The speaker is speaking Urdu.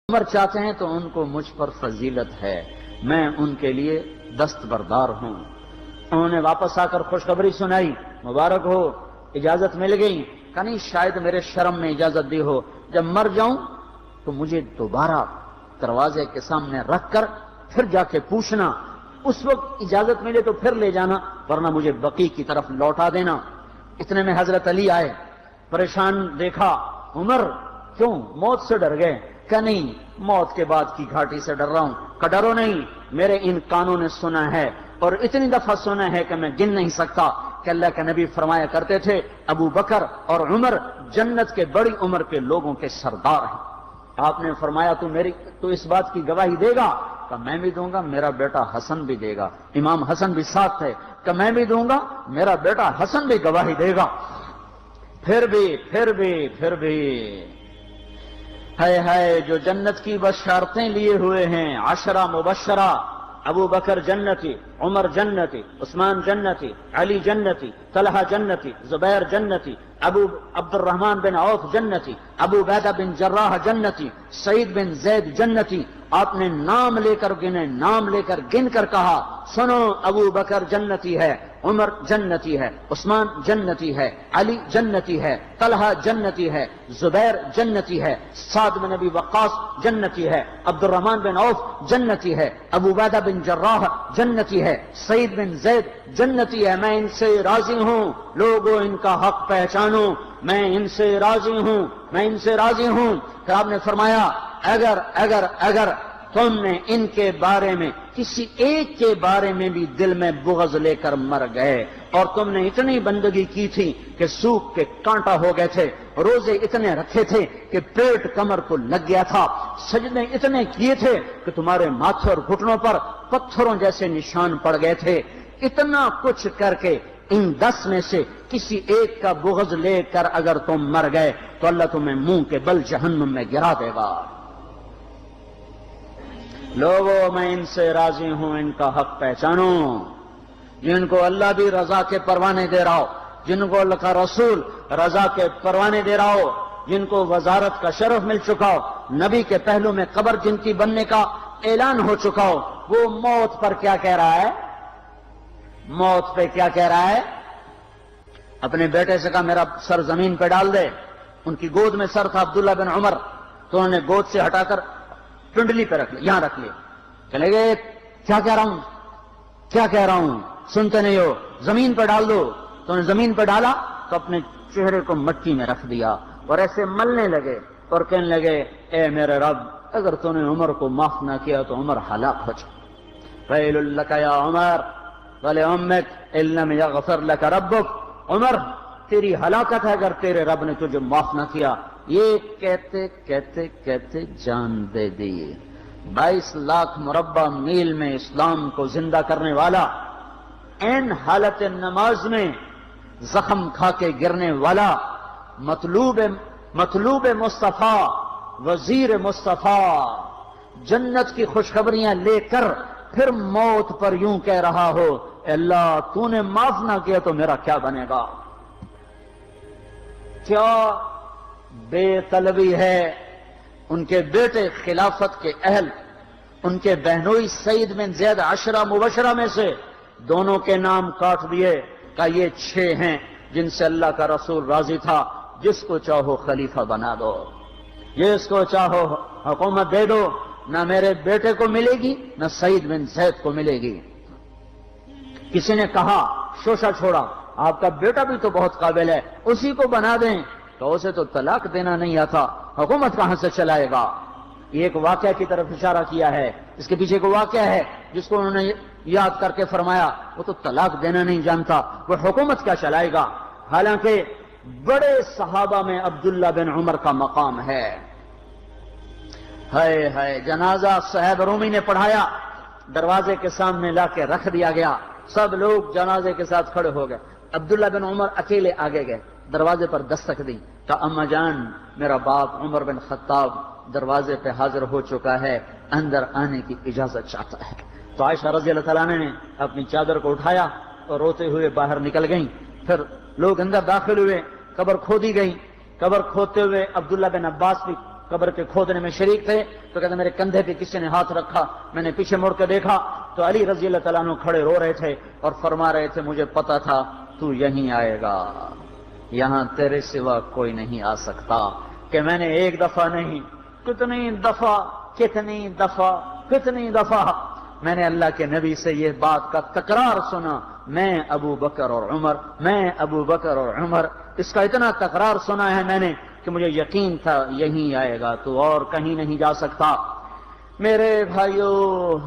عمر چاہتے ہیں تو ان کو مجھ پر فضیلت ہے، میں ان کے لیے دستبردار ہوں۔ انہوں نے واپس آ کر خوشخبری سنائی، مبارک ہو، اجازت مل گئی۔ کہ نہیں، شاید میرے شرم میں اجازت دی ہو، جب مر جاؤں تو مجھے دوبارہ دروازے کے سامنے رکھ کر پھر جا کے پوچھنا، اس وقت اجازت ملے تو پھر لے جانا، ورنہ مجھے بقیع کی طرف لوٹا دینا۔ اتنے میں حضرت علی آئے، پریشان دیکھا، عمر کیوں موت سے ڈر گئے؟ کہ نہیں، موت کے بعد کی گھاٹی سے ڈر رہا ہوں۔ کہ ڈرو نہیں، میرے ان کانوں نے سنا ہے، اور اتنی دفعہ سنا ہے کہ میں گن نہیں سکتا کہ اللہ کے نبی فرمایا کرتے تھے ابو بکر اور عمر جنت کے بڑی عمر کے لوگوں کے سردار ہیں۔ آپ نے فرمایا تو اس بات کی گواہی دے گا؟ کہ میں بھی دوں گا، میرا بیٹا حسن بھی دے گا۔ امام حسن بھی ساتھ تھے۔ کہ میں بھی دوں گا، میرا بیٹا حسن بھی گواہی دے گا۔ پھر بھی ہے جو جنت کی بشارتیں لیے ہوئے ہیں، 10 مبشرہ، ابو بکر جنتی، عمر جنتی، عثمان جنتی، علی جنتی، طلحہ جنتی، زبیر جنتی، ابو عبد الرحمن بن عوف جنتی، ابو عبیدہ بن جراح جنتی، سعید بن زید جنتی۔ آپ نے نام لے کر گنے، نام لے کر گن کر کہا، سنو، ابو بکر جنتی ہے، عمر جنتی ہے، عثمان جنتی ہے، علی جنتی ہے، طلحہ جنتی ہے، زبیر جنتی ہے، سعد بن ابی وقاص جنتی ہے، عبد الرحمن بن عوف جنتی ہے، ابو عبیدہ بن جراح جنتی ہے، سعید بن زید جنتی ہے۔ میں ان سے راضی ہوں، لوگوں ان کا حق پہچانو، میں ان سے راضی ہوں، میں ان سے راضی ہوں۔ پھر آپ نے فرمایا، اگر تم نے ان کے بارے میں کسی ایک کے بارے میں بھی دل میں بغض لے کر مر گئے، اور تم نے اتنی بندگی کی تھی کہ سوکھ کے کانٹا ہو گئے تھے، روزے اتنے رکھے تھے کہ پیٹ کمر کو لگ گیا تھا، سجدے اتنے کیے تھے کہ تمہارے ماتھے اور گھٹنوں پر پتھروں جیسے نشان پڑ گئے تھے، اتنا کچھ کر کے ان 10 میں سے کسی ایک کا بغض لے کر اگر تم مر گئے تو اللہ تمہیں منہ کے بل جہنم میں گرا دے گا۔ لوگوں، میں ان سے راضی ہوں، ان کا حق پہچانو، جن کو اللہ بھی رضا کے پروانے دے رہا ہو، جن کو اللہ کا رسول رضا کے پروانے دے رہا ہو، جن کو وزارت کا شرف مل چکا ہو، نبی کے پہلو میں قبر جن کی بننے کا اعلان ہو چکا ہو، وہ موت پر کیا کہہ رہا ہے؟ موت پہ کیا کہہ رہا ہے؟ اپنے بیٹے سے کہا میرا سر زمین پہ ڈال دے۔ ان کی گود میں سر تھا عبداللہ بن عمر، تو انہوں نے گود سے ہٹا کر پنڈلی پہ رکھ لیا، یہاں رکھ لیا۔ چلے گئے، کیا کہہ رہا ہوں سنتے نہیں ہو، زمین پہ ڈال دو۔ تو انہوں نے زمین پہ ڈالا تو اپنے چہرے کو مٹی میں رکھ دیا اور ایسے ملنے لگے اور کہنے لگے، اے میرے رب، اگر تو نے عمر کو معاف نہ کیا تو عمر ہلاک ہو جائے۔ ویل لک یا عمر ولامک ان لم یغفر لک ربک، عمر تیری ہلاکت ہے اگر تیرے رب نے تجھے معاف نہ کیا۔ یہ کہتے کہتے کہتے جان دے دی۔ 22 لاکھ مربع میل میں اسلام کو زندہ کرنے والا، این حالت نماز میں زخم کھا کے گرنے والا، مطلوب مصطفیٰ، وزیر مصطفیٰ، جنت کی خوشخبریاں لے کر پھر موت پر یوں کہہ رہا ہو، اے اللہ تو نے معاف نہ کیا تو میرا کیا بنے گا؟ کیا بے طلبی ہے۔ ان کے بیٹے خلافت کے اہل، ان کے بہنوئی سعید بن زید 10 مبشرہ میں سے دونوں کے نام کاٹ دیے، کہ یہ 6 ہیں جن سے اللہ کا رسول راضی تھا، جس کو چاہو خلیفہ بنا دو، جس کو چاہو حکومت دے دو، نہ میرے بیٹے کو ملے گی نہ سعید بن زید کو ملے گی۔ کسی نے کہا، شوشہ چھوڑا، آپ کا بیٹا بھی تو بہت قابل ہے، اسی کو بنا دیں۔ تو اسے تو طلاق دینا نہیں آتا، حکومت کہاں سے چلائے گا؟ یہ ایک واقعہ کی طرف اشارہ کیا ہے۔ اس کے پیچھے ایک واقعہ ہے جس کو انہوں نے یاد کر کے فرمایا، وہ تو طلاق دینا نہیں جانتا، وہ حکومت کیا چلائے گا؟ حالانکہ بڑے صحابہ میں عبداللہ بن عمر کا مقام ہے۔ ہے جنازہ صہیب رومی نے پڑھایا، دروازے کے سامنے لا کے رکھ دیا گیا، سب لوگ جنازے کے ساتھ کھڑے ہو گئے، عبداللہ بن عمر اکیلے آگے گئے، دروازے پر دستک دی، کہا اما جان، میرا باپ عمر بن خطاب دروازے پہ حاضر ہو چکا ہے، اندر آنے کی اجازت چاہتا ہے۔ تو عائشہ رضی اللہ تعالیٰ نے اپنی چادر کو اٹھایا اور روتے ہوئے باہر نکل گئیں۔ پھر لوگ اندر داخل ہوئے، قبر کھودی گئی، قبر کھودتے ہوئے عبداللہ بن عباس بھی قبر کے کھودنے میں شریک تھے، تو کہتے میرے کندھے پہ کسی نے ہاتھ رکھا، میں نے پیچھے مڑ کے دیکھا تو علی رضی اللہ تعالیٰ عنہ کھڑے رو رہے تھے اور فرما رہے تھے مجھے پتا تھا تو یہیں آئے گا، یہاں تیرے سوا کوئی نہیں آ سکتا۔ کہ میں نے ایک دفعہ نہیں، کتنی دفعہ میں نے اللہ کے نبی سے یہ بات کا تکرار سنا، میں ابو بکر اور عمر، اس کا اتنا تکرار سنا ہے میں نے کہ مجھے یقین تھا یہیں آئے گا، تو اور کہیں نہیں جا سکتا۔ میرے بھائیو